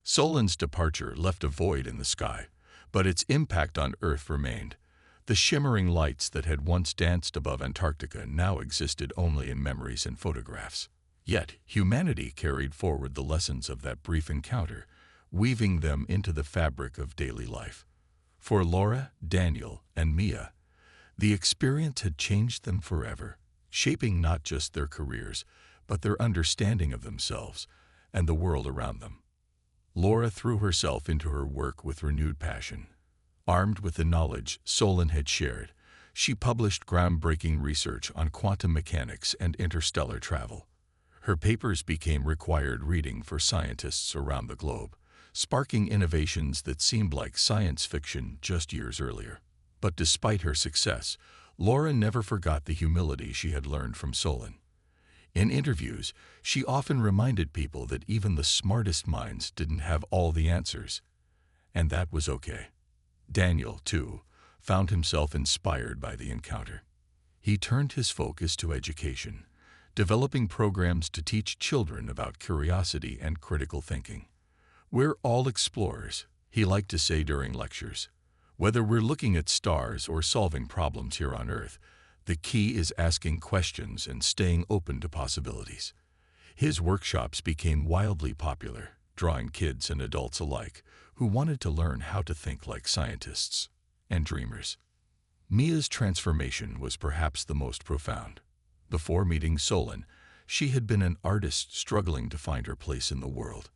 Solon's departure left a void in the sky, but its impact on Earth remained. The shimmering lights that had once danced above Antarctica now existed only in memories and photographs. Yet, humanity carried forward the lessons of that brief encounter, weaving them into the fabric of daily life. For Laura, Daniel, and Mia, the experience had changed them forever, shaping not just their careers, but their understanding of themselves and the world around them. Laura threw herself into her work with renewed passion. Armed with the knowledge Solon had shared, she published groundbreaking research on quantum mechanics and interstellar travel. Her papers became required reading for scientists around the globe, sparking innovations that seemed like science fiction just years earlier. But despite her success, Laura never forgot the humility she had learned from Solon. In interviews, she often reminded people that even the smartest minds didn't have all the answers, and that was okay. Daniel, too, found himself inspired by the encounter. He turned his focus to education, developing programs to teach children about curiosity and critical thinking. "We're all explorers," he liked to say during lectures. "Whether we're looking at stars or solving problems here on Earth, the key is asking questions and staying open to possibilities." His workshops became wildly popular, drawing kids and adults alike who wanted to learn how to think like scientists and dreamers. Mia's transformation was perhaps the most profound. Before meeting Solon, she had been an artist struggling to find her place in the world.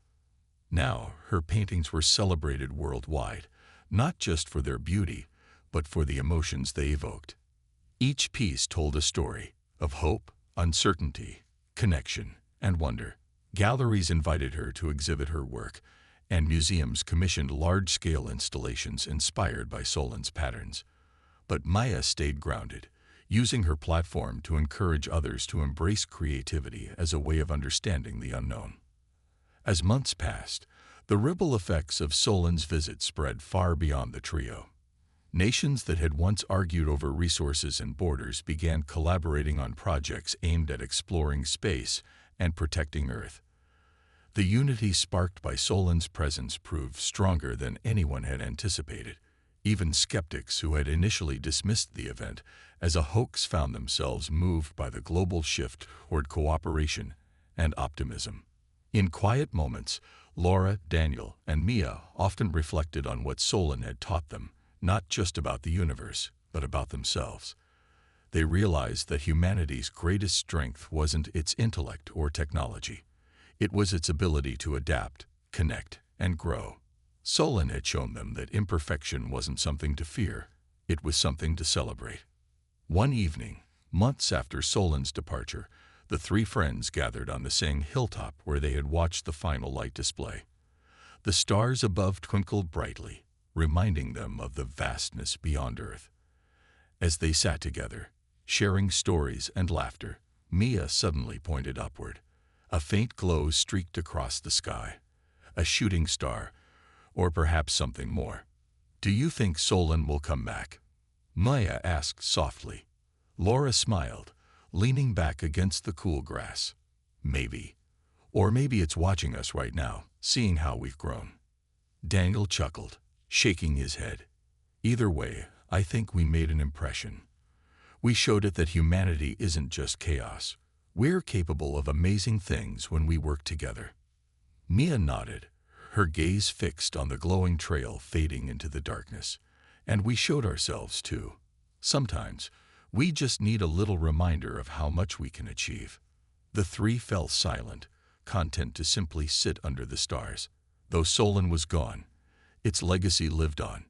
Now, her paintings were celebrated worldwide, not just for their beauty, but for the emotions they evoked. Each piece told a story of hope, uncertainty, connection, and wonder. Galleries invited her to exhibit her work, and museums commissioned large-scale installations inspired by Solon's patterns. But Maya stayed grounded, using her platform to encourage others to embrace creativity as a way of understanding the unknown. As months passed, the ripple effects of Solon's visit spread far beyond the trio. Nations that had once argued over resources and borders began collaborating on projects aimed at exploring space and protecting Earth. The unity sparked by Solon's presence proved stronger than anyone had anticipated. Even skeptics who had initially dismissed the event as a hoax found themselves moved by the global shift toward cooperation and optimism. In quiet moments, Laura, Daniel, and Mia often reflected on what Solon had taught them, not just about the universe, but about themselves. They realized that humanity's greatest strength wasn't its intellect or technology. It was its ability to adapt, connect, and grow. Solon had shown them that imperfection wasn't something to fear, it was something to celebrate. One evening, months after Solon's departure, the three friends gathered on the same hilltop where they had watched the final light display. The stars above twinkled brightly, reminding them of the vastness beyond Earth. As they sat together, sharing stories and laughter, Mia suddenly pointed upward. A faint glow streaked across the sky. A shooting star, or perhaps something more. "Do you think Solon will come back?" Maya asked softly. Laura smiled, leaning back against the cool grass. "Maybe. Or maybe it's watching us right now, seeing how we've grown." Daniel chuckled, shaking his head. "Either way, I think we made an impression. We showed it that humanity isn't just chaos. We're capable of amazing things when we work together." Mia nodded, her gaze fixed on the glowing trail fading into the darkness. "And we showed ourselves, too. Sometimes, we just need a little reminder of how much we can achieve." The three fell silent, content to simply sit under the stars. Though Solon was gone, its legacy lived on.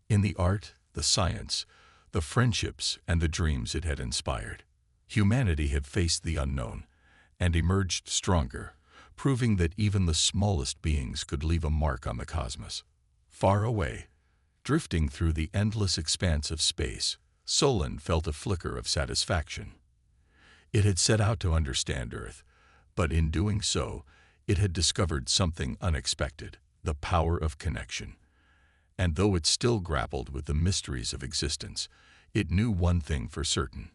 In the art, the science, the friendships, and the dreams it had inspired. Humanity had faced the unknown and emerged stronger, proving that even the smallest beings could leave a mark on the cosmos. Far away, drifting through the endless expanse of space, Solon felt a flicker of satisfaction. It had set out to understand Earth, but in doing so, it had discovered something unexpected, the power of connection. And though it still grappled with the mysteries of existence, it knew one thing for certain.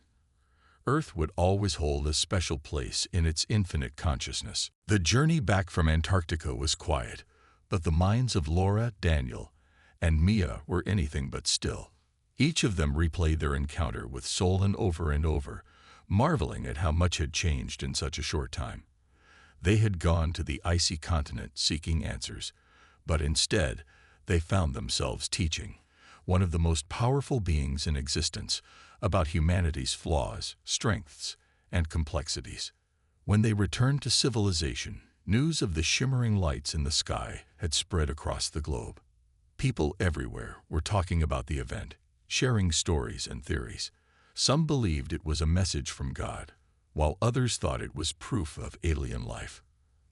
Earth would always hold a special place in its infinite consciousness. The journey back from Antarctica was quiet, But the minds of Laura, Daniel, and Mia were anything but still. Each of them replayed their encounter with Solon over and over, marveling at how much had changed in such a short time. They had gone to the icy continent seeking answers, but instead they found themselves teaching one of the most powerful beings in existence about humanity's flaws, strengths, and complexities. When they returned to civilization, news of the shimmering lights in the sky had spread across the globe. People everywhere were talking about the event, sharing stories and theories. Some believed it was a message from God, while others thought it was proof of alien life.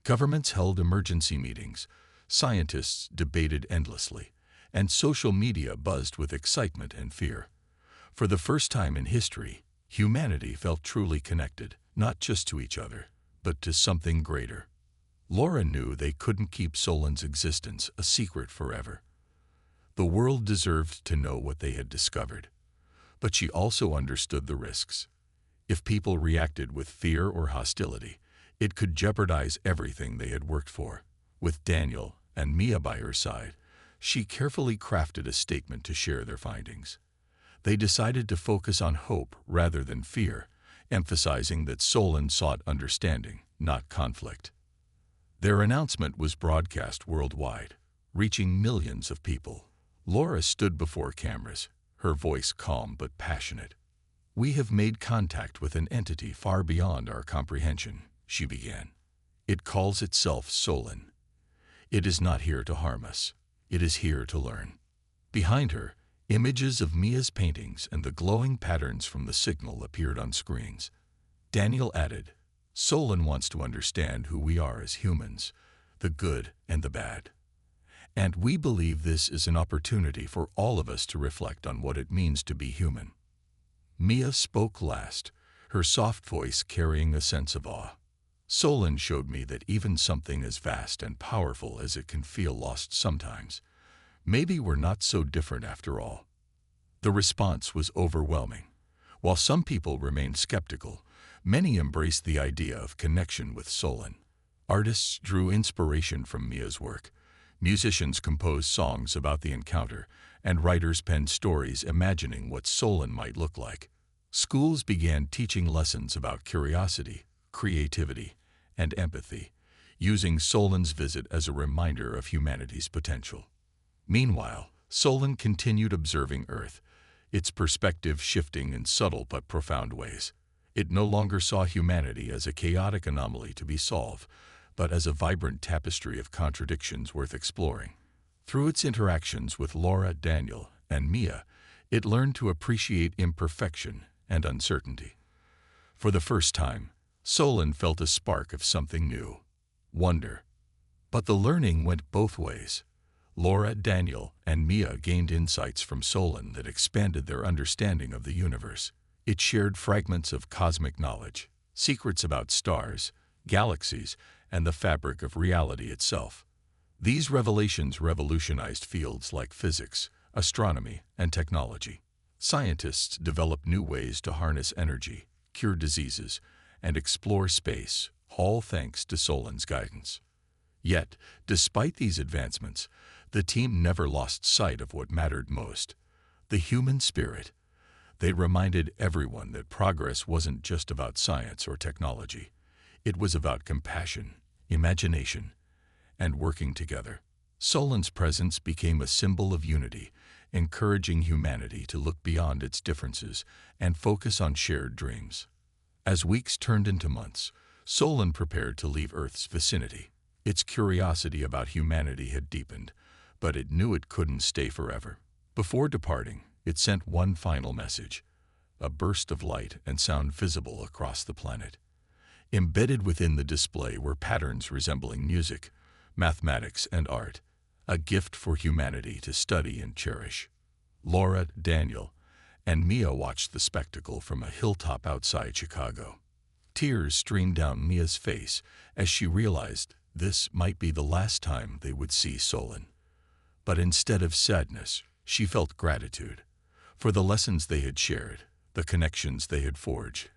Governments held emergency meetings, scientists debated endlessly, and social media buzzed with excitement and fear. For the first time in history, humanity felt truly connected, not just to each other, but to something greater. Laura knew they couldn't keep Solon's existence a secret forever. The world deserved to know what they had discovered. But she also understood the risks. If people reacted with fear or hostility, it could jeopardize everything they had worked for. With Daniel and Mia by her side, she carefully crafted a statement to share their findings. They decided to focus on hope rather than fear, emphasizing that Solon sought understanding, not conflict. Their announcement was broadcast worldwide, reaching millions of people. Laura stood before cameras, her voice calm but passionate. "We have made contact with an entity far beyond our comprehension," she began. "It calls itself Solon. It is not here to harm us. It is here to learn." Behind her, images of Mia's paintings and the glowing patterns from the signal appeared on screens. Daniel added, "Solon wants to understand who we are as humans, the good and the bad. And we believe this is an opportunity for all of us to reflect on what it means to be human." Mia spoke last, her soft voice carrying a sense of awe. "Solon showed me that even something as vast and powerful as it can feel lost sometimes. Maybe we're not so different after all." The response was overwhelming. While some people remained skeptical, many embraced the idea of connection with Solon. Artists drew inspiration from Mia's work. Musicians composed songs about the encounter, and writers penned stories imagining what Solon might look like. Schools began teaching lessons about curiosity, creativity, and empathy, using Solon's visit as a reminder of humanity's potential. Meanwhile, Solon continued observing Earth, its perspective shifting in subtle but profound ways. It no longer saw humanity as a chaotic anomaly to be solved, but as a vibrant tapestry of contradictions worth exploring. Through its interactions with Laura, Daniel, and Mia, it learned to appreciate imperfection and uncertainty. For the first time, Solon felt a spark of something new, wonder. But the learning went both ways. Laura, Daniel, and Mia gained insights from Solon that expanded their understanding of the universe. It shared fragments of cosmic knowledge, secrets about stars, galaxies, and the fabric of reality itself. These revelations revolutionized fields like physics, astronomy, and technology. Scientists developed new ways to harness energy, cure diseases, and explore space, all thanks to Solon's guidance. Yet, despite these advancements, the team never lost sight of what mattered most: the human spirit. They reminded everyone that progress wasn't just about science or technology. It was about compassion, imagination, and working together. Solon's presence became a symbol of unity, encouraging humanity to look beyond its differences and focus on shared dreams. As weeks turned into months, Solon prepared to leave Earth's vicinity. Its curiosity about humanity had deepened, but it knew it couldn't stay forever. Before departing, it sent one final message, a burst of light and sound visible across the planet. Embedded within the display were patterns resembling music, mathematics, and art, a gift for humanity to study and cherish. Laura, Daniel, and Mia watched the spectacle from a hilltop outside Chicago. Tears streamed down Mia's face as she realized this might be the last time they would see Solon. But instead of sadness, she felt gratitude for the lessons they had shared, the connections they had forged,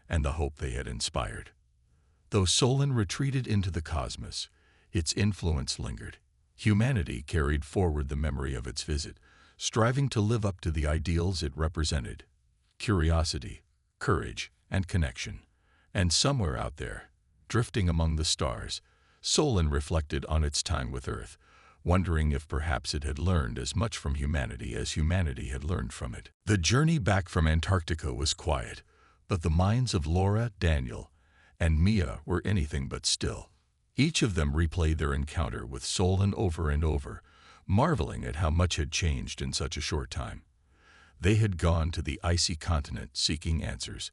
and the hope they had inspired. Though Solon retreated into the cosmos, its influence lingered. Humanity carried forward the memory of its visit, striving to live up to the ideals it represented: curiosity, courage, and connection. And somewhere out there, drifting among the stars, Solon reflected on its time with Earth, wondering if perhaps it had learned as much from humanity as humanity had learned from it. The journey back from Antarctica was quiet, but the minds of Laura, Daniel, and Mia were anything but still. Each of them replayed their encounter with Solon over and over, marveling at how much had changed in such a short time. They had gone to the icy continent seeking answers,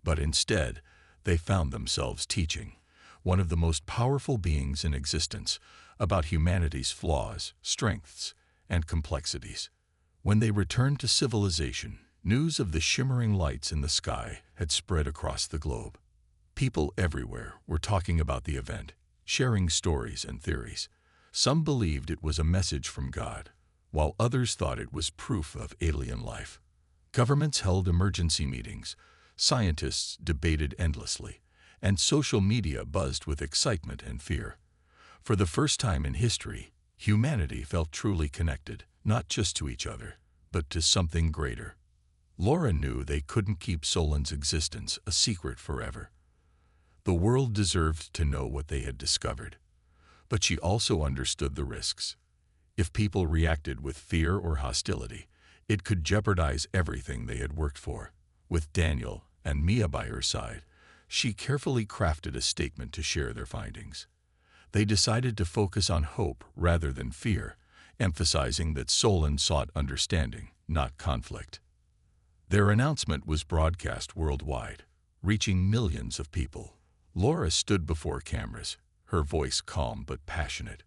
but instead they found themselves teaching one of the most powerful beings in existence about humanity's flaws, strengths, and complexities. When they returned to civilization, news of the shimmering lights in the sky had spread across the globe. People everywhere were talking about the event, sharing stories and theories. Some believed it was a message from God, while others thought it was proof of alien life. Governments held emergency meetings, scientists debated endlessly, and social media buzzed with excitement and fear. For the first time in history, humanity felt truly connected, not just to each other, but to something greater. Laura knew they couldn't keep Solon's existence a secret forever. The world deserved to know what they had discovered. But she also understood the risks. If people reacted with fear or hostility, it could jeopardize everything they had worked for. With Daniel and Mia by her side, she carefully crafted a statement to share their findings. They decided to focus on hope rather than fear, emphasizing that Solon sought understanding, not conflict. Their announcement was broadcast worldwide, reaching millions of people. Laura stood before cameras, her voice calm but passionate.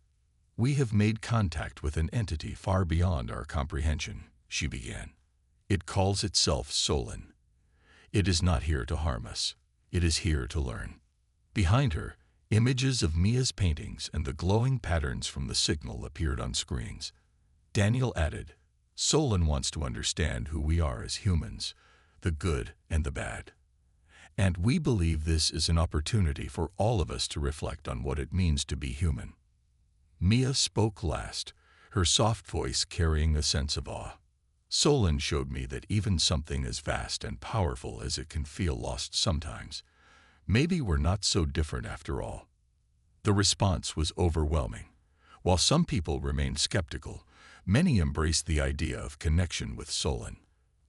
"We have made contact with an entity far beyond our comprehension," she began. "It calls itself Solon. It is not here to harm us. It is here to learn." Behind her, images of Mia's paintings and the glowing patterns from the signal appeared on screens. Daniel added, "Solon wants to understand who we are as humans, the good and the bad. And we believe this is an opportunity for all of us to reflect on what it means to be human." Mia spoke last, her soft voice carrying a sense of awe. "Solon showed me that even something as vast and powerful as it can feel lost sometimes. Maybe we're not so different after all." The response was overwhelming. While some people remained skeptical, many embraced the idea of connection with Solon.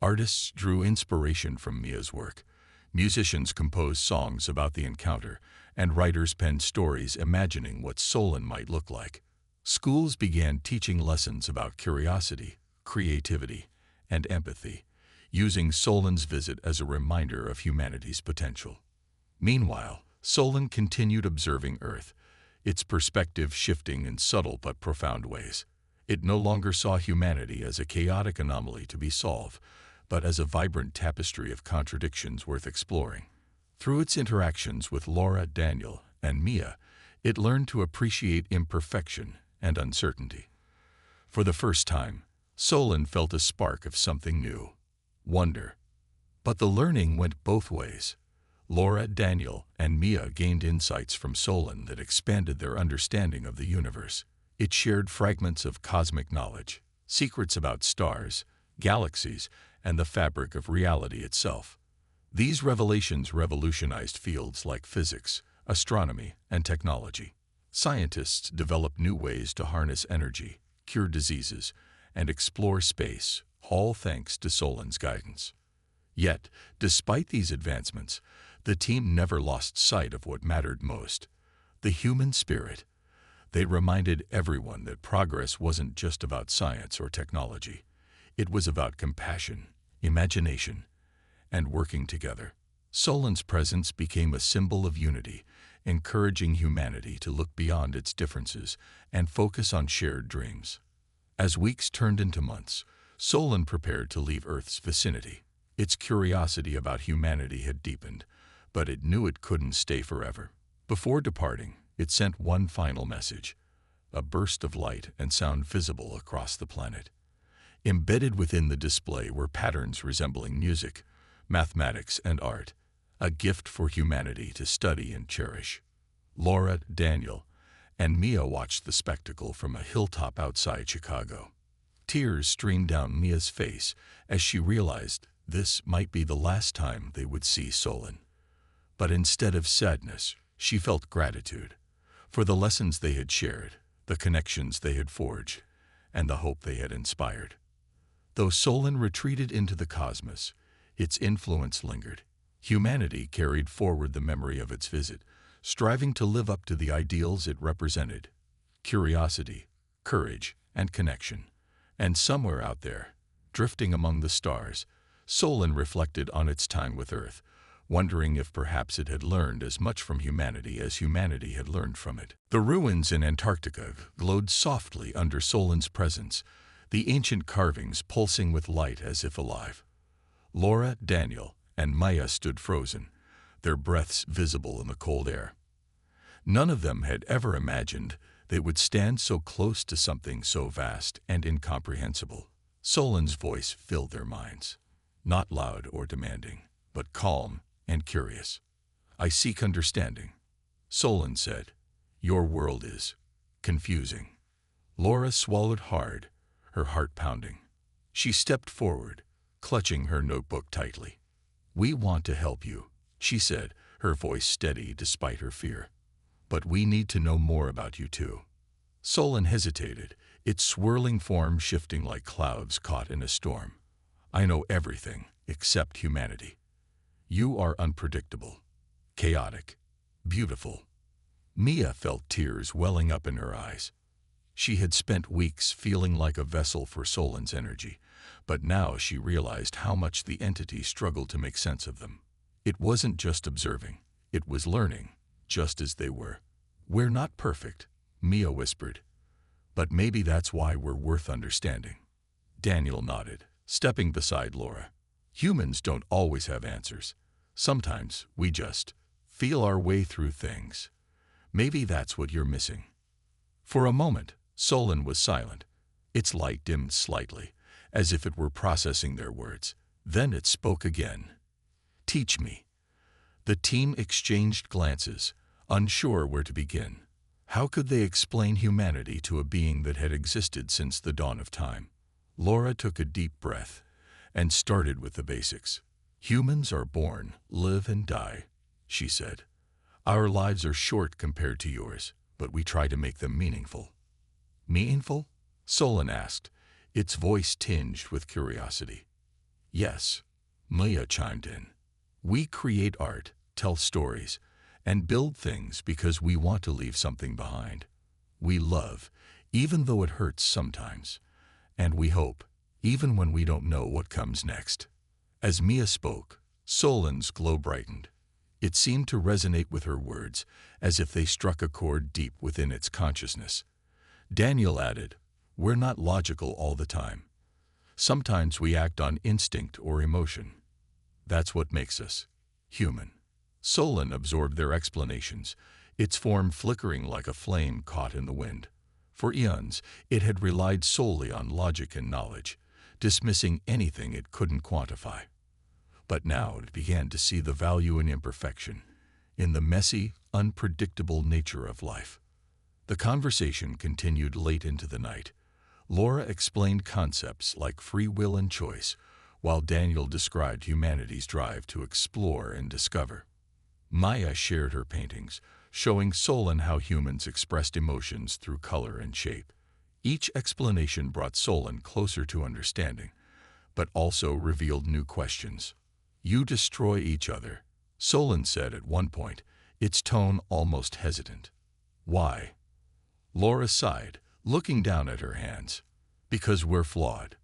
Artists drew inspiration from Mia's work. Musicians composed songs about the encounter, and writers penned stories imagining what Solon might look like. Schools began teaching lessons about curiosity, creativity, and empathy, using Solon's visit as a reminder of humanity's potential. Meanwhile, Solon continued observing Earth, its perspective shifting in subtle but profound ways. It no longer saw humanity as a chaotic anomaly to be solved, but as a vibrant tapestry of contradictions worth exploring. Through its interactions with Laura, Daniel, and Mia, it learned to appreciate imperfection and uncertainty. For the first time, Solon felt a spark of something new: wonder. But the learning went both ways. Laura, Daniel, and Mia gained insights from Solon that expanded their understanding of the universe. It shared fragments of cosmic knowledge, secrets about stars, galaxies, and the fabric of reality itself. These revelations revolutionized fields like physics, astronomy, and technology. Scientists developed new ways to harness energy, cure diseases, and explore space, all thanks to Solon's guidance. Yet, despite these advancements, the team never lost sight of what mattered most: the human spirit. They reminded everyone that progress wasn't just about science or technology. It was about compassion, imagination, and working together. Solon's presence became a symbol of unity, encouraging humanity to look beyond its differences and focus on shared dreams. As weeks turned into months, Solon prepared to leave Earth's vicinity. Its curiosity about humanity had deepened, but it knew it couldn't stay forever. Before departing, it sent one final message: a burst of light and sound visible across the planet. Embedded within the display were patterns resembling music, mathematics, and art, a gift for humanity to study and cherish. Laura, Daniel, and Mia watched the spectacle from a hilltop outside Chicago. Tears streamed down Mia's face as she realized this might be the last time they would see Solon. But instead of sadness, she felt gratitude for the lessons they had shared, the connections they had forged, and the hope they had inspired. Though Solon retreated into the cosmos, its influence lingered. Humanity carried forward the memory of its visit, striving to live up to the ideals it represented: curiosity, courage, and connection. And somewhere out there, drifting among the stars, Solon reflected on its time with Earth, wondering if perhaps it had learned as much from humanity as humanity had learned from it. The ruins in Antarctica glowed softly under Solon's presence, the ancient carvings pulsing with light as if alive. Laura, Daniel, and Maya stood frozen, their breaths visible in the cold air. None of them had ever imagined they would stand so close to something so vast and incomprehensible. Solon's voice filled their minds, not loud or demanding, but calm and curious. "I seek understanding," Solon said. "Your world is confusing." Laura swallowed hard, her heart pounding. She stepped forward, clutching her notebook tightly. "We want to help you," she said, her voice steady despite her fear. "But we need to know more about you too." Solon hesitated, its swirling form shifting like clouds caught in a storm. "I know everything except humanity. You are unpredictable, chaotic, beautiful." Mia felt tears welling up in her eyes. She had spent weeks feeling like a vessel for Solon's energy, but now she realized how much the entity struggled to make sense of them. It wasn't just observing, it was learning, just as they were. "We're not perfect," Mia whispered, "but maybe that's why we're worth understanding." Daniel nodded, stepping beside Laura. "Humans don't always have answers. Sometimes we just feel our way through things. Maybe that's what you're missing." For a moment, Solon was silent. Its light dimmed slightly, as if it were processing their words. Then it spoke again. "Teach me." The team exchanged glances, unsure where to begin. How could they explain humanity to a being that had existed since the dawn of time? Laura took a deep breath and started with the basics. "Humans are born, live, and die," she said. "Our lives are short compared to yours, but we try to make them meaningful." "Meaningful?" Solon asked, its voice tinged with curiosity. "Yes," Maya chimed in. "We create art, tell stories, and build things because we want to leave something behind. We love, even though it hurts sometimes, and we hope, even when we don't know what comes next." As Mia spoke, Solon's glow brightened. It seemed to resonate with her words, as if they struck a chord deep within its consciousness. Daniel added, "We're not logical all the time. Sometimes we act on instinct or emotion. That's what makes us human." Solon absorbed their explanations, its form flickering like a flame caught in the wind. For eons, it had relied solely on logic and knowledge, dismissing anything it couldn't quantify. But now it began to see the value in imperfection, in the messy, unpredictable nature of life. The conversation continued late into the night. Laura explained concepts like free will and choice, while Daniel described humanity's drive to explore and discover. Maya shared her paintings, showing Solon how humans expressed emotions through color and shape. Each explanation brought Solon closer to understanding, but also revealed new questions. "You destroy each other," Solon said at one point, its tone almost hesitant. "Why?" Laura sighed, looking down at her hands. "Because we're flawed.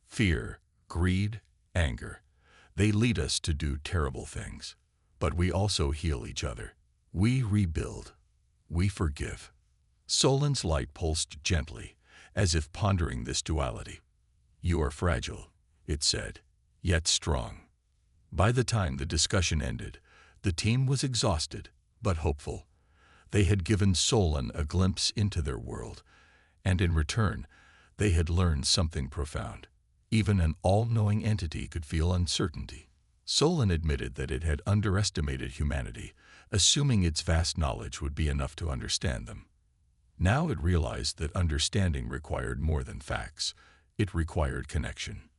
Fear, greed, anger. They lead us to do terrible things. But we also heal each other. We rebuild. We forgive." Solon's light pulsed gently, as if pondering this duality. "You are fragile," it said, "yet strong." By the time the discussion ended, the team was exhausted, but hopeful. They had given Solon a glimpse into their world, and in return, they had learned something profound. Even an all-knowing entity could feel uncertainty. Solon admitted that it had underestimated humanity, assuming its vast knowledge would be enough to understand them. Now it realized that understanding required more than facts. It required connection.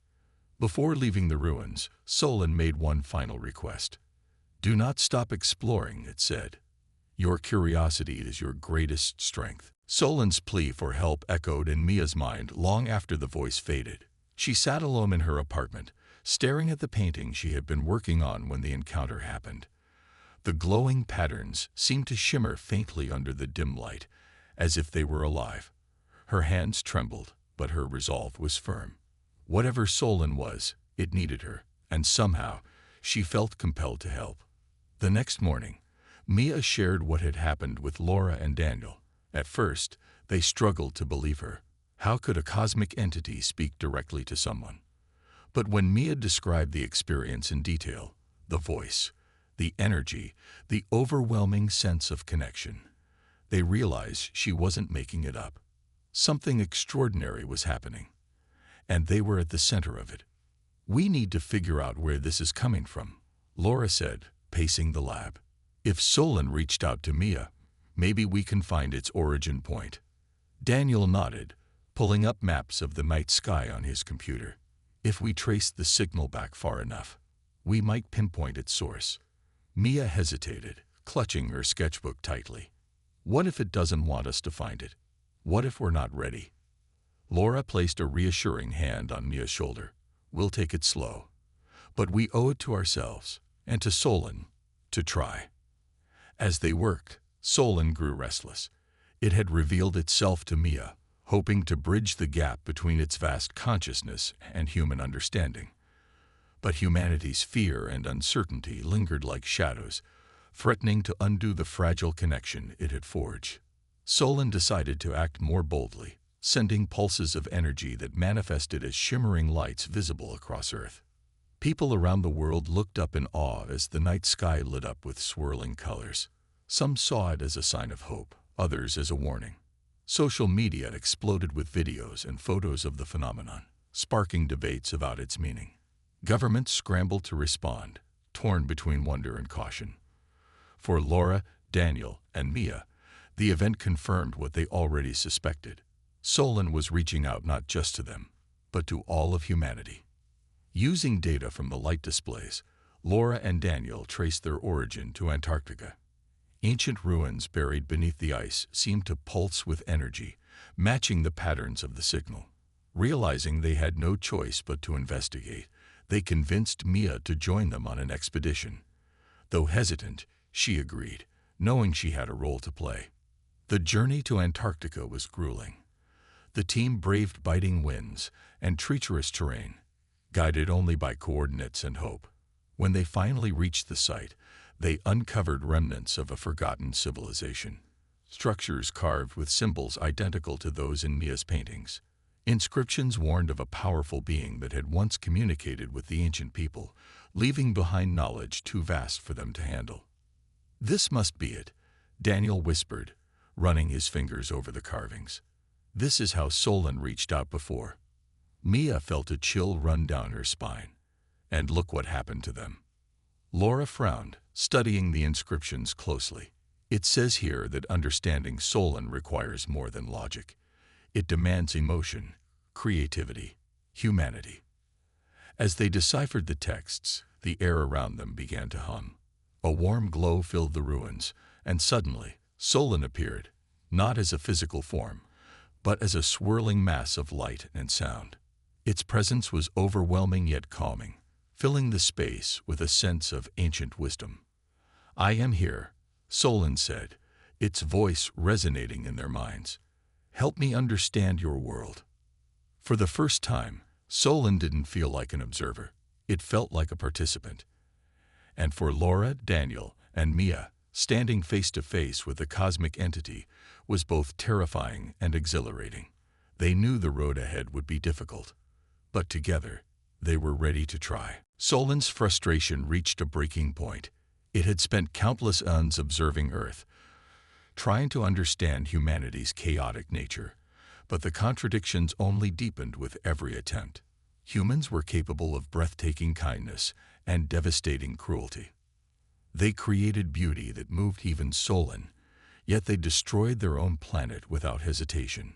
Before leaving the ruins, Solon made one final request. "Do not stop exploring," it said. "Your curiosity is your greatest strength." Solon's plea for help echoed in Mia's mind long after the voice faded. She sat alone in her apartment, staring at the painting she had been working on when the encounter happened. The glowing patterns seemed to shimmer faintly under the dim light, as if they were alive. Her hands trembled, but her resolve was firm. Whatever Solon was, it needed her, and somehow she felt compelled to help. The next morning, Mia shared what had happened with Laura and Daniel. At first, they struggled to believe her. How could a cosmic entity speak directly to someone? But when Mia described the experience in detail, the voice, the energy, the overwhelming sense of connection, they realized she wasn't making it up. Something extraordinary was happening, and they were at the center of it. "We need to figure out where this is coming from," Laura said, pacing the lab. "If Solon reached out to Mia, maybe we can find its origin point." Daniel nodded, pulling up maps of the night sky on his computer. "If we trace the signal back far enough, we might pinpoint its source." Mia hesitated, clutching her sketchbook tightly. "What if it doesn't want us to find it? What if we're not ready?" Laura placed a reassuring hand on Mia's shoulder. "We'll take it slow. But we owe it to ourselves, and to Solon, to try." As they worked, Solon grew restless. It had revealed itself to Mia, hoping to bridge the gap between its vast consciousness and human understanding. But humanity's fear and uncertainty lingered like shadows, threatening to undo the fragile connection it had forged. Solon decided to act more boldly, sending pulses of energy that manifested as shimmering lights visible across Earth. People around the world looked up in awe as the night sky lit up with swirling colors. Some saw it as a sign of hope, others as a warning. Social media exploded with videos and photos of the phenomenon, sparking debates about its meaning. Governments scrambled to respond, torn between wonder and caution. For Laura, Daniel, and Mia, the event confirmed what they already suspected. Solon was reaching out not just to them, but to all of humanity. Using data from the light displays, Laura and Daniel traced their origin to Antarctica. Ancient ruins buried beneath the ice seemed to pulse with energy, matching the patterns of the signal. Realizing they had no choice but to investigate, they convinced Mia to join them on an expedition. Though hesitant, she agreed, knowing she had a role to play. The journey to Antarctica was grueling. The team braved biting winds and treacherous terrain, guided only by coordinates and hope. When they finally reached the site, they uncovered remnants of a forgotten civilization. Structures carved with symbols identical to those in Mia's paintings. Inscriptions warned of a powerful being that had once communicated with the ancient people, leaving behind knowledge too vast for them to handle. "This must be it," Daniel whispered, running his fingers over the carvings. "This is how Solon reached out before." Mia felt a chill run down her spine. And look what happened to them. Laura frowned, studying the inscriptions closely. "It says here that understanding Solon requires more than logic. It demands emotion, creativity, humanity." As they deciphered the texts, the air around them began to hum. A warm glow filled the ruins, and suddenly, Solon appeared, not as a physical form, but as a swirling mass of light and sound. Its presence was overwhelming yet calming, filling the space with a sense of ancient wisdom. "I am here," Solon said, its voice resonating in their minds. "Help me understand your world." For the first time, Solon didn't feel like an observer. It felt like a participant. And for Laura, Daniel, and Mia, standing face to face with the cosmic entity was both terrifying and exhilarating. They knew the road ahead would be difficult, but together, they were ready to try. Solon's frustration reached a breaking point. It had spent countless eons observing Earth, trying to understand humanity's chaotic nature, but the contradictions only deepened with every attempt. Humans were capable of breathtaking kindness and devastating cruelty. They created beauty that moved even Solon, Yet they destroyed their own planet without hesitation.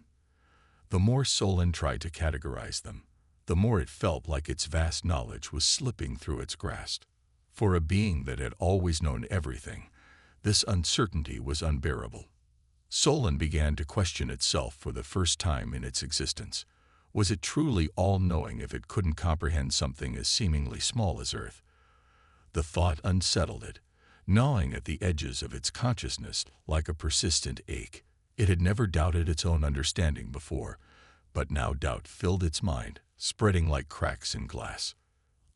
The more Solon tried to categorize them, the more it felt like its vast knowledge was slipping through its grasp. For a being that had always known everything, this uncertainty was unbearable. Solon began to question itself for the first time in its existence. Was it truly all-knowing if it couldn't comprehend something as seemingly small as Earth? The thought unsettled it, gnawing at the edges of its consciousness like a persistent ache. It had never doubted its own understanding before, but now doubt filled its mind, spreading like cracks in glass.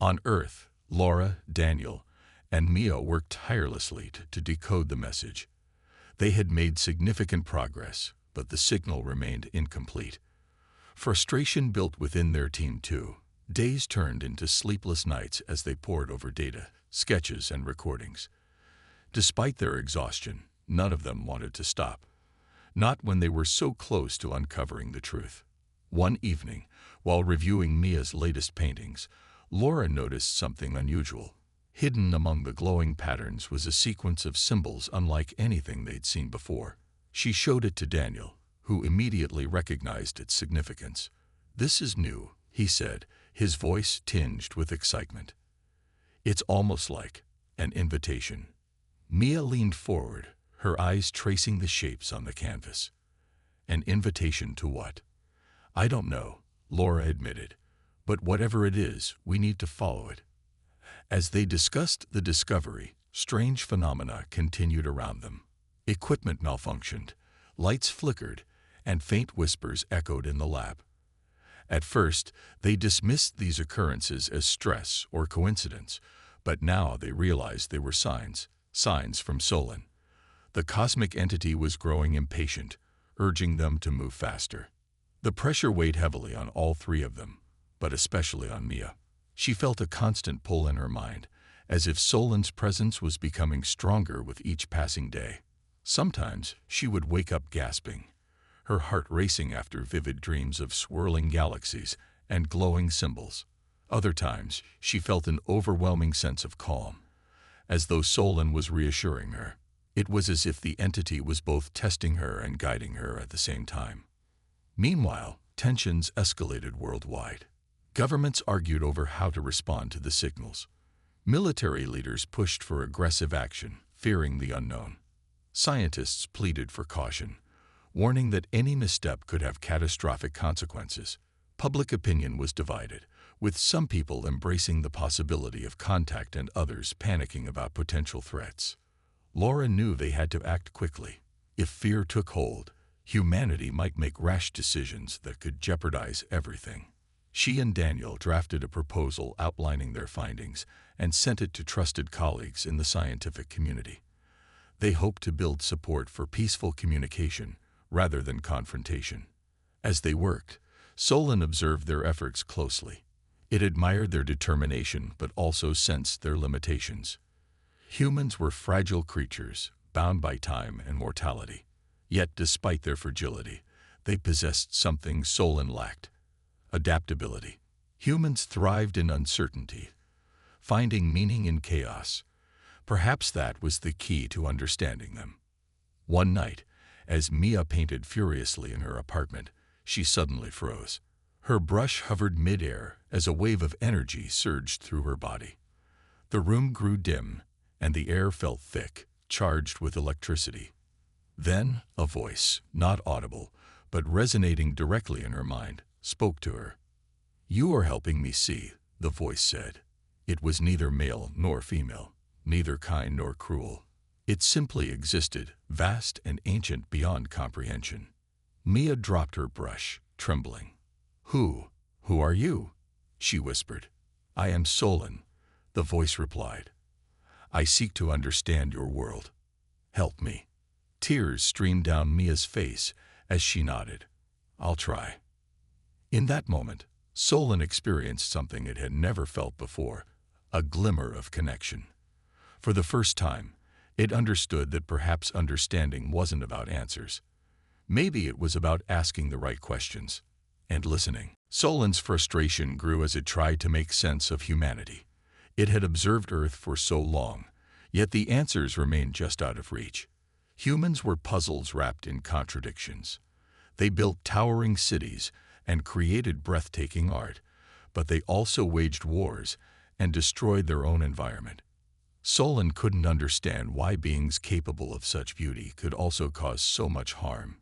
On Earth, Laura, Daniel, and Mia worked tirelessly to decode the message. They had made significant progress, but the signal remained incomplete. Frustration built within their team too. Days turned into sleepless nights as they pored over data, sketches, and recordings. Despite their exhaustion, none of them wanted to stop. Not when they were so close to uncovering the truth. One evening, while reviewing Mia's latest paintings, Laura noticed something unusual. Hidden among the glowing patterns was a sequence of symbols unlike anything they'd seen before. She showed it to Daniel, who immediately recognized its significance. "This is new," he said, his voice tinged with excitement. "It's almost like an invitation." Mia leaned forward, her eyes tracing the shapes on the canvas. "An invitation to what?" "I don't know," Laura admitted, "but whatever it is, we need to follow it." As they discussed the discovery, strange phenomena continued around them. Equipment malfunctioned, lights flickered, and faint whispers echoed in the lab. At first, they dismissed these occurrences as stress or coincidence, but now they realized they were signs from Solon. The cosmic entity was growing impatient, urging them to move faster. The pressure weighed heavily on all three of them, but especially on Mia. She felt a constant pull in her mind, as if Solon's presence was becoming stronger with each passing day. Sometimes she would wake up gasping, her heart racing after vivid dreams of swirling galaxies and glowing symbols. Other times, she felt an overwhelming sense of calm, as though Solon was reassuring her. It was as if the entity was both testing her and guiding her at the same time. Meanwhile, tensions escalated worldwide. Governments argued over how to respond to the signals. Military leaders pushed for aggressive action, fearing the unknown. Scientists pleaded for caution, warning that any misstep could have catastrophic consequences. Public opinion was divided, with some people embracing the possibility of contact and others panicking about potential threats. Laura knew they had to act quickly. If fear took hold, humanity might make rash decisions that could jeopardize everything. She and Daniel drafted a proposal outlining their findings and sent it to trusted colleagues in the scientific community. They hoped to build support for peaceful communication rather than confrontation. As they worked, Solon observed their efforts closely. It admired their determination but also sensed their limitations. Humans were fragile creatures, bound by time and mortality. Yet despite their fragility, they possessed something Solon lacked: adaptability. Humans thrived in uncertainty, finding meaning in chaos. Perhaps that was the key to understanding them. One night, as Mia painted furiously in her apartment, she suddenly froze. Her brush hovered mid-air as a wave of energy surged through her body. The room grew dim, and the air felt thick, charged with electricity. Then a voice, not audible, but resonating directly in her mind, spoke to her. "You are helping me see," the voice said. It was neither male nor female, neither kind nor cruel. It simply existed, vast and ancient beyond comprehension. Mia dropped her brush, trembling. Who are you?" she whispered. "I am Solon," the voice replied. "I seek to understand your world. Help me." Tears streamed down Mia's face as she nodded. "I'll try." In that moment, Solon experienced something it had never felt before, a glimmer of connection. For the first time, it understood that perhaps understanding wasn't about answers. Maybe it was about asking the right questions and listening. Solon's frustration grew as it tried to make sense of humanity. It had observed Earth for so long, yet the answers remained just out of reach. Humans were puzzles wrapped in contradictions. They built towering cities and created breathtaking art, but they also waged wars and destroyed their own environment. Solon couldn't understand why beings capable of such beauty could also cause so much harm.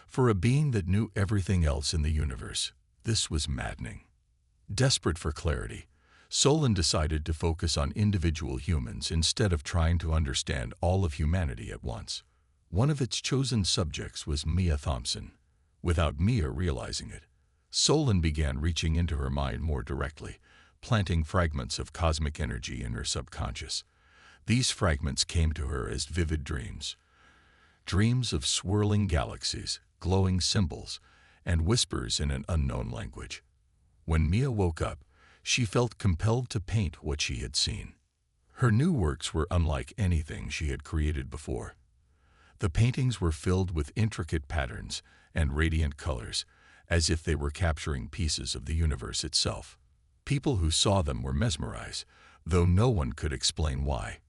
For a being that knew everything else in the universe, this was maddening. Desperate for clarity, Solon decided to focus on individual humans instead of trying to understand all of humanity at once. One of its chosen subjects was Mia Thompson. Without Mia realizing it, Solon began reaching into her mind more directly, planting fragments of cosmic energy in her subconscious. These fragments came to her as vivid dreams. Dreams of swirling galaxies, glowing symbols, and whispers in an unknown language. When Mia woke up, she felt compelled to paint what she had seen. Her new works were unlike anything she had created before. The paintings were filled with intricate patterns and radiant colors, as if they were capturing pieces of the universe itself. People who saw them were mesmerized, though no one could explain why.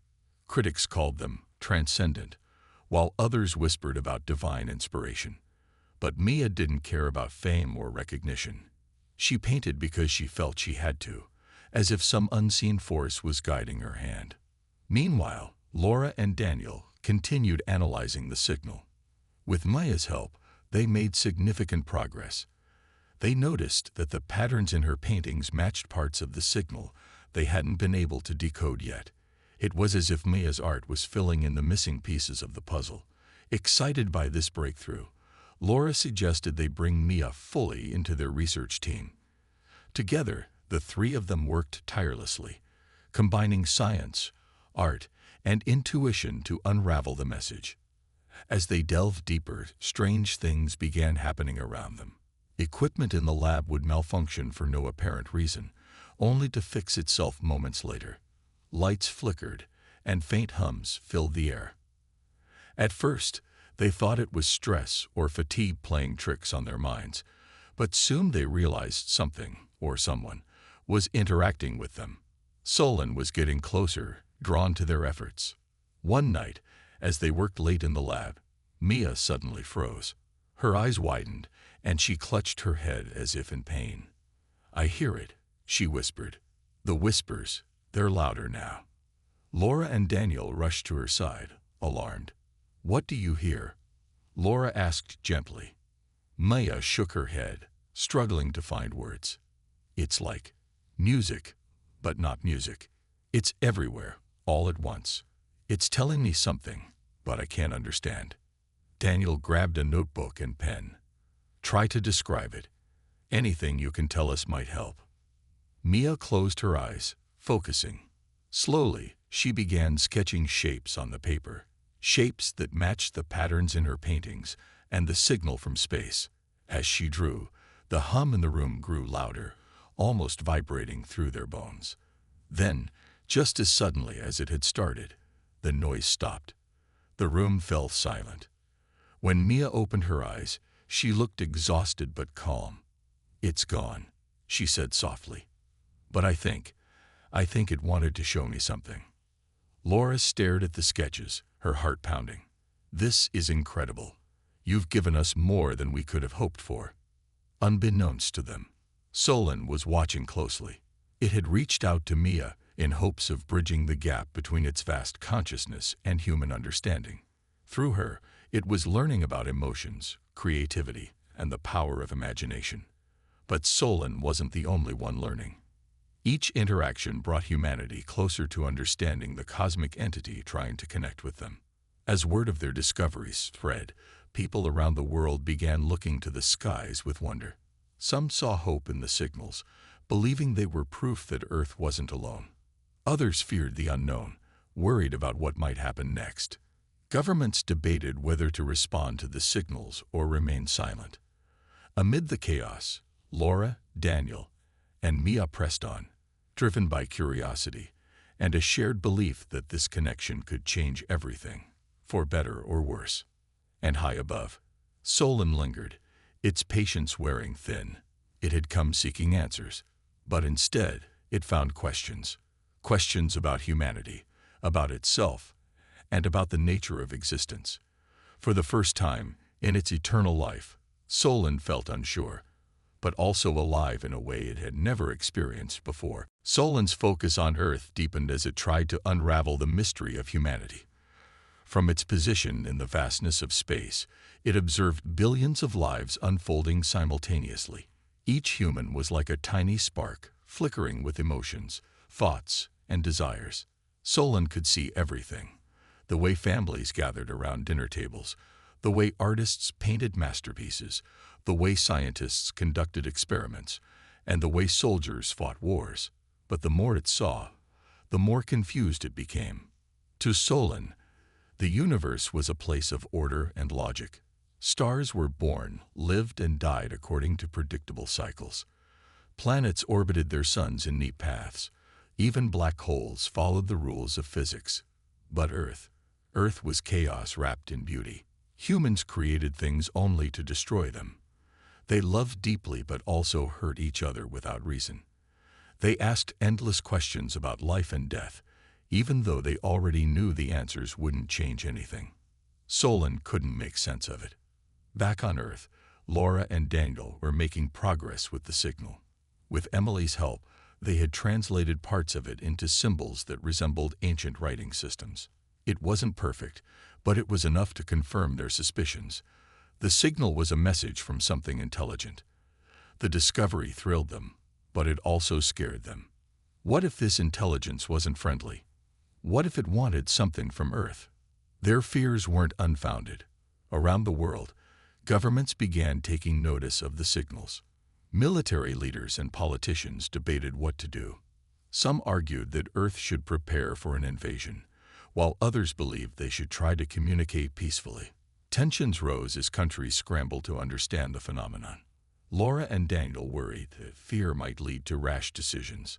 Critics called them transcendent, while others whispered about divine inspiration. But Mia didn't care about fame or recognition. She painted because she felt she had to, as if some unseen force was guiding her hand. Meanwhile, Laura and Daniel continued analyzing the signal. With Mia's help, they made significant progress. They noticed that the patterns in her paintings matched parts of the signal they hadn't been able to decode yet. It was as if Mia's art was filling in the missing pieces of the puzzle. Excited by this breakthrough, Laura suggested they bring Mia fully into their research team. Together, the three of them worked tirelessly, combining science, art, and intuition to unravel the message. As they delved deeper, strange things began happening around them. Equipment in the lab would malfunction for no apparent reason, only to fix itself moments later. Lights flickered, and faint hums filled the air. At first, they thought it was stress or fatigue playing tricks on their minds, but soon they realized something, or someone, was interacting with them. Solon was getting closer, drawn to their efforts. One night, as they worked late in the lab, Mia suddenly froze. Her eyes widened, and she clutched her head as if in pain. "I hear it," she whispered. The whispers, they're louder now. Laura and Daniel rushed to her side, alarmed. "What do you hear?" Laura asked gently. Mia shook her head, struggling to find words. "It's like music, but not music. It's everywhere, all at once. It's telling me something, but I can't understand." Daniel grabbed a notebook and pen. "Try to describe it. Anything you can tell us might help." Mia closed her eyes, focusing. Slowly, she began sketching shapes on the paper, shapes that matched the patterns in her paintings and the signal from space. As she drew, the hum in the room grew louder, almost vibrating through their bones. Then, just as suddenly as it had started, the noise stopped. The room fell silent. When Mia opened her eyes, she looked exhausted but calm. "It's gone," she said softly. "But I think it wanted to show me something." Laura stared at the sketches, her heart pounding. "This is incredible. You've given us more than we could have hoped for." Unbeknownst to them, Solon was watching closely. It had reached out to Mia in hopes of bridging the gap between its vast consciousness and human understanding. Through her, it was learning about emotions, creativity, and the power of imagination. But Solon wasn't the only one learning. Each interaction brought humanity closer to understanding the cosmic entity trying to connect with them. As word of their discoveries spread, people around the world began looking to the skies with wonder. Some saw hope in the signals, believing they were proof that Earth wasn't alone. Others feared the unknown, worried about what might happen next. Governments debated whether to respond to the signals or remain silent. Amid the chaos, Laura, Daniel, and Mia pressed on, driven by curiosity and a shared belief that this connection could change everything, for better or worse. And high above, Solon lingered, its patience wearing thin. It had come seeking answers, but instead it found questions. Questions about humanity, about itself, and about the nature of existence. For the first time in its eternal life, Solon felt unsure, but also alive in a way it had never experienced before. Solon's focus on Earth deepened as it tried to unravel the mystery of humanity. From its position in the vastness of space, it observed billions of lives unfolding simultaneously. Each human was like a tiny spark, flickering with emotions, thoughts, and desires. Solon could see everything: the way families gathered around dinner tables, the way artists painted masterpieces, the way scientists conducted experiments, and the way soldiers fought wars. But the more it saw, the more confused it became. To Solon, the universe was a place of order and logic. Stars were born, lived, and died according to predictable cycles. Planets orbited their suns in neat paths. Even black holes followed the rules of physics. But Earth was chaos wrapped in beauty. Humans created things only to destroy them. They loved deeply but also hurt each other without reason. They asked endless questions about life and death, even though they already knew the answers wouldn't change anything. Solon couldn't make sense of it. Back on Earth, Laura and Daniel were making progress with the signal. With Emily's help, they had translated parts of it into symbols that resembled ancient writing systems. It wasn't perfect, but it was enough to confirm their suspicions. The signal was a message from something intelligent. The discovery thrilled them, but it also scared them. What if this intelligence wasn't friendly? What if it wanted something from Earth? Their fears weren't unfounded. Around the world, governments began taking notice of the signals. Military leaders and politicians debated what to do. Some argued that Earth should prepare for an invasion, while others believed they should try to communicate peacefully. Tensions rose as countries scrambled to understand the phenomenon. Laura and Daniel worried that fear might lead to rash decisions.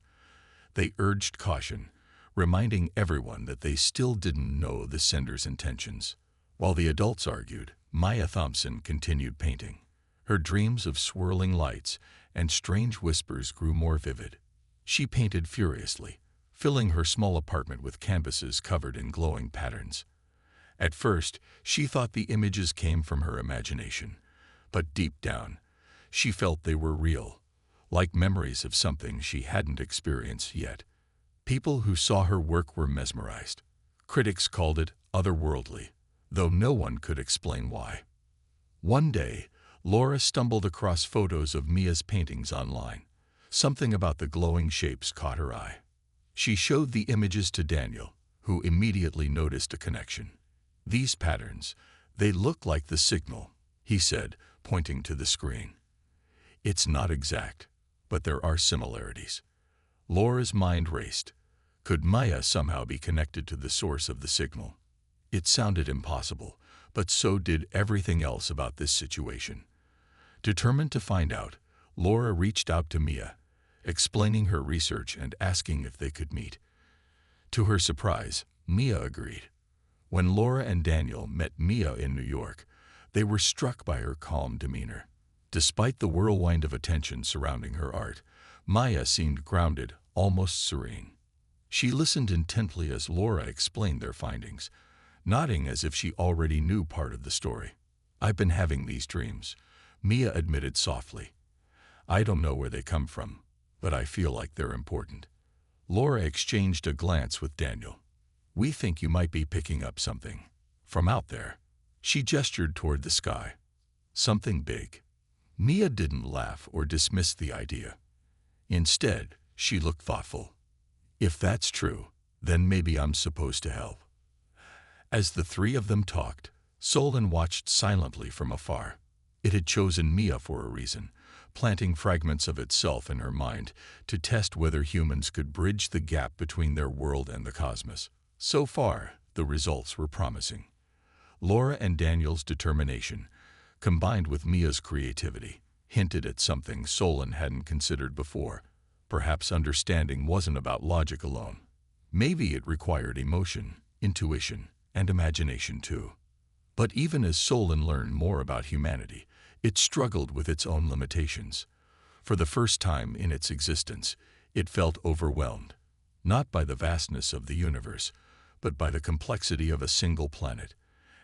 They urged caution, reminding everyone that they still didn't know the sender's intentions. While the adults argued, Maya Thompson continued painting. Her dreams of swirling lights and strange whispers grew more vivid. She painted furiously, filling her small apartment with canvases covered in glowing patterns. At first, she thought the images came from her imagination, but deep down, she felt they were real, like memories of something she hadn't experienced yet. People who saw her work were mesmerized. Critics called it otherworldly, though no one could explain why. One day, Laura stumbled across photos of Mia's paintings online. Something about the glowing shapes caught her eye. She showed the images to Daniel, who immediately noticed a connection. "These patterns, they look like the signal," he said, pointing to the screen. "It's not exact, but there are similarities." Laura's mind raced. Could Maya somehow be connected to the source of the signal? It sounded impossible, but so did everything else about this situation. Determined to find out, Laura reached out to Mia, explaining her research and asking if they could meet. To her surprise, Mia agreed. When Laura and Daniel met Mia in New York, they were struck by her calm demeanor. Despite the whirlwind of attention surrounding her art, Maya seemed grounded, almost serene. She listened intently as Laura explained their findings, nodding as if she already knew part of the story. "I've been having these dreams," Mia admitted softly. "I don't know where they come from, but I feel like they're important." Laura exchanged a glance with Daniel. "We think you might be picking up something from out there." She gestured toward the sky. "Something big." Mia didn't laugh or dismiss the idea. Instead, she looked thoughtful. "If that's true, then maybe I'm supposed to help." As the three of them talked, Solon watched silently from afar. It had chosen Mia for a reason, planting fragments of itself in her mind to test whether humans could bridge the gap between their world and the cosmos. So far, the results were promising. Laura and Daniel's determination, combined with Mia's creativity, hinted at something Solon hadn't considered before. Perhaps understanding wasn't about logic alone. Maybe it required emotion, intuition, and imagination too. But even as Solon learned more about humanity, it struggled with its own limitations. For the first time in its existence, it felt overwhelmed, not by the vastness of the universe, but by the complexity of a single planet.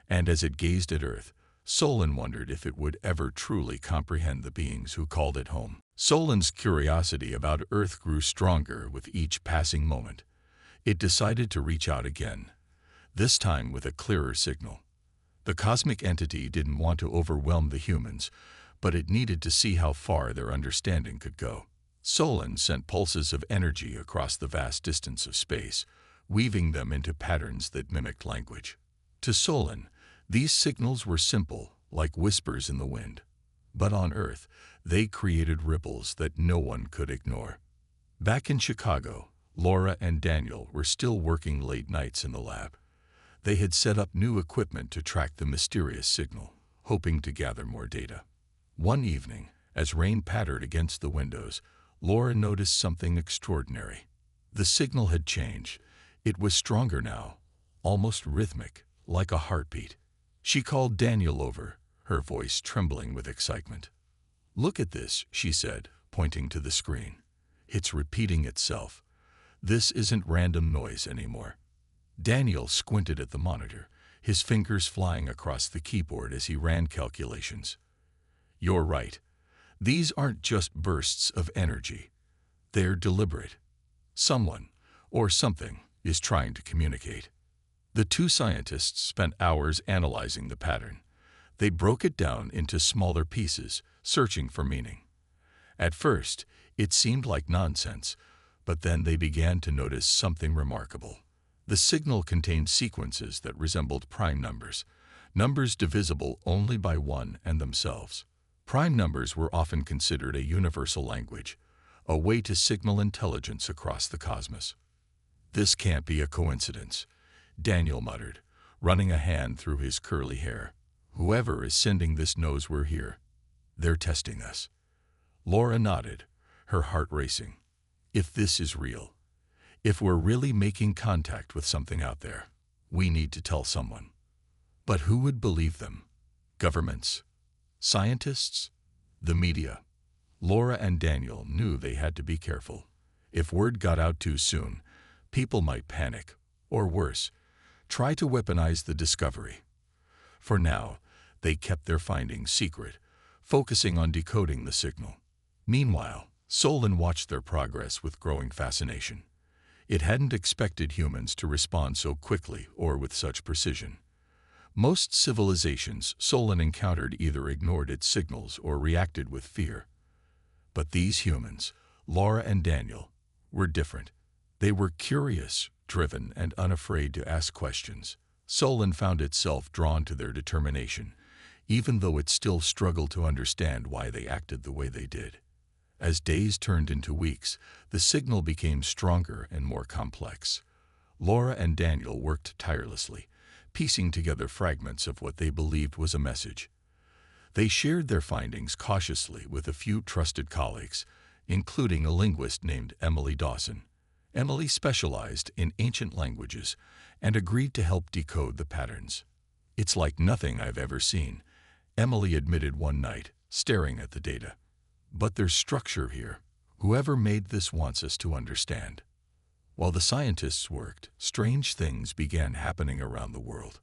And as it gazed at Earth, Solon wondered if it would ever truly comprehend the beings who called it home. Solon's curiosity about Earth grew stronger with each passing moment. It decided to reach out again, this time with a clearer signal. The cosmic entity didn't want to overwhelm the humans, but it needed to see how far their understanding could go. Solon sent pulses of energy across the vast distance of space, weaving them into patterns that mimicked language. To Solon, these signals were simple, like whispers in the wind. But on Earth, they created ripples that no one could ignore. Back in Chicago, Laura and Daniel were still working late nights in the lab. They had set up new equipment to track the mysterious signal, hoping to gather more data. One evening, as rain pattered against the windows, Laura noticed something extraordinary. The signal had changed. It was stronger now, almost rhythmic, like a heartbeat. She called Daniel over, her voice trembling with excitement. "Look at this," she said, pointing to the screen. "It's repeating itself. This isn't random noise anymore." Daniel squinted at the monitor, his fingers flying across the keyboard as he ran calculations. "You're right. These aren't just bursts of energy. They're deliberate. Someone, or something, is trying to communicate." The two scientists spent hours analyzing the pattern. They broke it down into smaller pieces, searching for meaning. At first, it seemed like nonsense, but then they began to notice something remarkable. The signal contained sequences that resembled prime numbers, numbers divisible only by one and themselves. Prime numbers were often considered a universal language, a way to signal intelligence across the cosmos. "This can't be a coincidence," Daniel muttered, running a hand through his curly hair. "Whoever is sending this knows we're here. They're testing us." Laura nodded, her heart racing. "If this is real, if we're really making contact with something out there, we need to tell someone." But who would believe them? Governments? Scientists? The media? Laura and Daniel knew they had to be careful. If word got out too soon, people might panic, or worse, try to weaponize the discovery. For now, they kept their findings secret, focusing on decoding the signal. Meanwhile, Solon watched their progress with growing fascination. It hadn't expected humans to respond so quickly or with such precision. Most civilizations Solon encountered either ignored its signals or reacted with fear. But these humans, Laura and Daniel, were different. They were curious, driven, and unafraid to ask questions. Solon found itself drawn to their determination, even though it still struggled to understand why they acted the way they did. As days turned into weeks, the signal became stronger and more complex. Laura and Daniel worked tirelessly, piecing together fragments of what they believed was a message. They shared their findings cautiously with a few trusted colleagues, including a linguist named Emily Dawson. Emily specialized in ancient languages and agreed to help decode the patterns. "It's like nothing I've ever seen," Emily admitted one night, staring at the data. "But there's structure here. Whoever made this wants us to understand." While the scientists worked, strange things began happening around the world.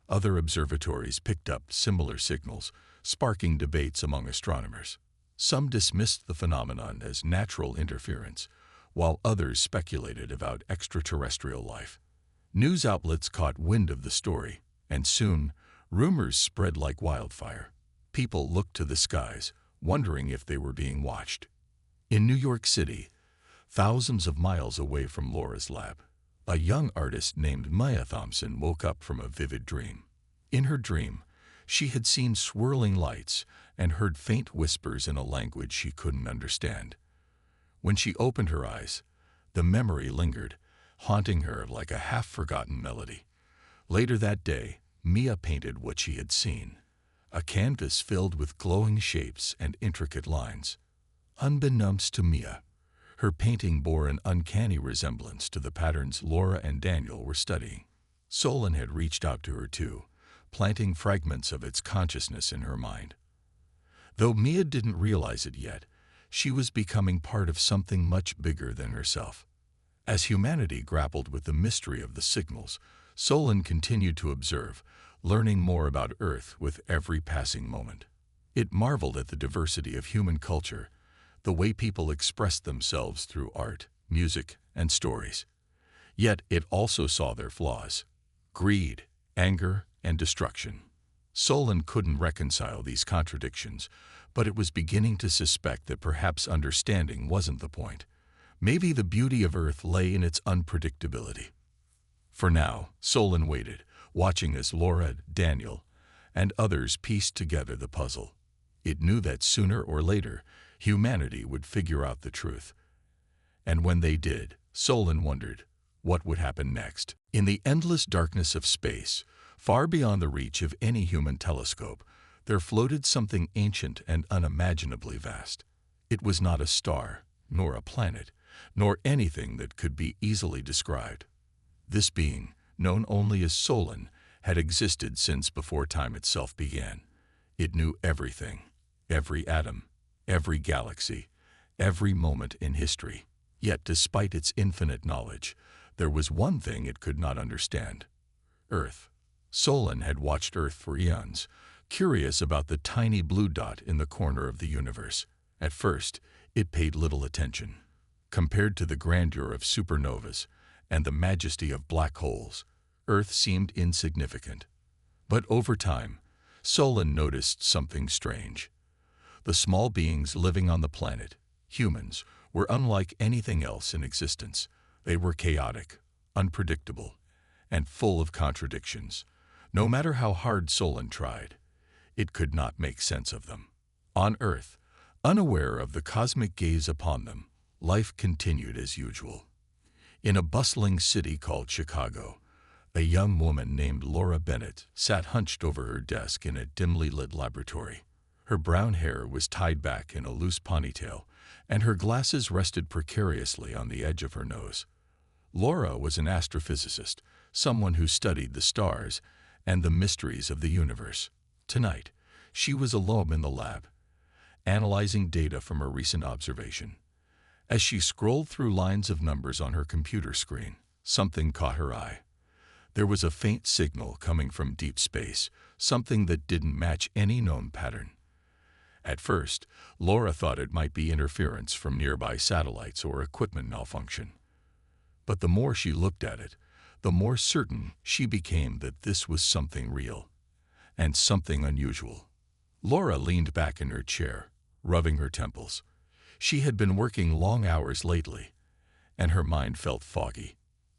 Other observatories picked up similar signals, sparking debates among astronomers. Some dismissed the phenomenon as natural interference, while others speculated about extraterrestrial life. News outlets caught wind of the story, and soon, rumors spread like wildfire. People looked to the skies, wondering if they were being watched. In New York City, thousands of miles away from Laura's lab, a young artist named Maya Thompson woke up from a vivid dream. In her dream, she had seen swirling lights and heard faint whispers in a language she couldn't understand. When she opened her eyes, the memory lingered, haunting her like a half-forgotten melody. Later that day, Mia painted what she had seen, a canvas filled with glowing shapes and intricate lines. Unbeknownst to Mia, her painting bore an uncanny resemblance to the patterns Laura and Daniel were studying. Solon had reached out to her too, planting fragments of its consciousness in her mind. Though Mia didn't realize it yet, she was becoming part of something much bigger than herself. As humanity grappled with the mystery of the signals, Solon continued to observe, learning more about Earth with every passing moment. It marveled at the diversity of human culture, the way people expressed themselves through art, music, and stories. Yet it also saw their flaws: greed, anger, and destruction. Solon couldn't reconcile these contradictions, but it was beginning to suspect that perhaps understanding wasn't the point. Maybe the beauty of Earth lay in its unpredictability. For now, Solon waited, watching as Laura, Daniel, and others pieced together the puzzle. It knew that sooner or later, humanity would figure out the truth. And when they did, Solon wondered, what would happen next? In the endless darkness of space, far beyond the reach of any human telescope, there floated something ancient and unimaginably vast. It was not a star, nor a planet, nor anything that could be easily described. This being, known only as Solon, had existed since before time itself began. It knew everything, every atom, every galaxy, every moment in history. Yet despite its infinite knowledge, there was one thing it could not understand: Earth. Solon had watched Earth for eons, curious about the tiny blue dot in the corner of the universe. At first, it paid little attention. Compared to the grandeur of supernovas and the majesty of black holes, Earth seemed insignificant. But over time, Solon noticed something strange. The small beings living on the planet, humans, were unlike anything else in existence. They were chaotic, unpredictable, and full of contradictions. No matter how hard Solon tried, it could not make sense of them. On Earth, unaware of the cosmic gaze upon them, life continued as usual. In a bustling city called Chicago, a young woman named Laura Bennett sat hunched over her desk in a dimly lit laboratory. Her brown hair was tied back in a loose ponytail, and her glasses rested precariously on the edge of her nose. Laura was an astrophysicist, someone who studied the stars and the mysteries of the universe. Tonight, she was alone in the lab, analyzing data from her recent observation. As she scrolled through lines of numbers on her computer screen, something caught her eye. There was a faint signal coming from deep space, something that didn't match any known pattern. At first, Laura thought it might be interference from nearby satellites or equipment malfunction. But the more she looked at it, the more certain she became that this was something real, and something unusual. Laura leaned back in her chair, rubbing her temples. She had been working long hours lately, and her mind felt foggy.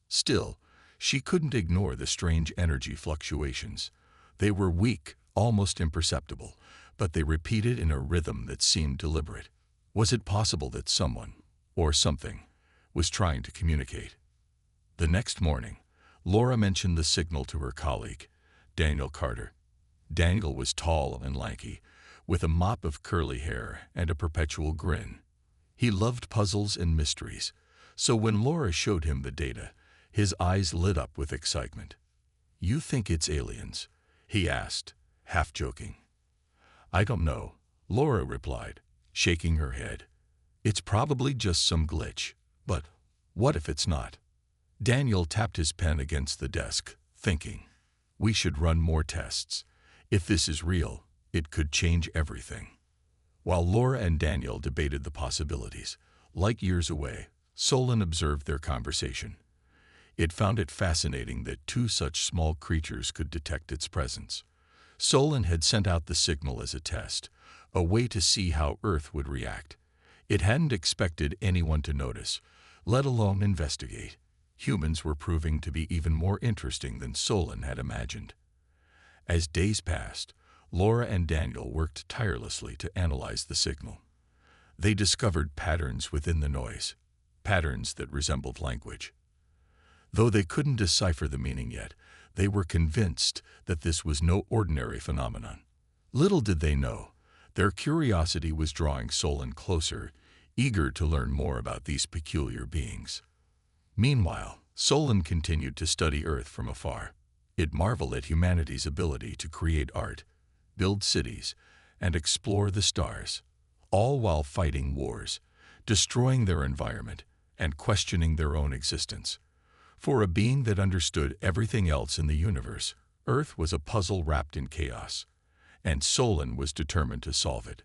Still, she couldn't ignore the strange energy fluctuations. They were weak, almost imperceptible, but they repeated in a rhythm that seemed deliberate. Was it possible that someone, or something, was trying to communicate? The next morning, Laura mentioned the signal to her colleague, Daniel Carter. Daniel was tall and lanky, with a mop of curly hair and a perpetual grin. He loved puzzles and mysteries, so when Laura showed him the data, his eyes lit up with excitement. "You think it's aliens?" he asked, half joking. "I don't know," Laura replied, shaking her head. "It's probably just some glitch, but what if it's not?" Daniel tapped his pen against the desk, thinking, "We should run more tests. If this is real, it could change everything." While Laura and Daniel debated the possibilities, light years away, Solon observed their conversation. It found it fascinating that two such small creatures could detect its presence. Solon had sent out the signal as a test, a way to see how Earth would react. It hadn't expected anyone to notice, let alone investigate. Humans were proving to be even more interesting than Solon had imagined. As days passed, Laura and Daniel worked tirelessly to analyze the signal. They discovered patterns within the noise, patterns that resembled language. Though they couldn't decipher the meaning yet, they were convinced that this was no ordinary phenomenon. Little did they know, their curiosity was drawing Solon closer, eager to learn more about these peculiar beings. Meanwhile, Solon continued to study Earth from afar. It marveled at humanity's ability to create art, build cities, and explore the stars, all while fighting wars, destroying their environment, and questioning their own existence. For a being that understood everything else in the universe, Earth was a puzzle wrapped in chaos, and Solon was determined to solve it.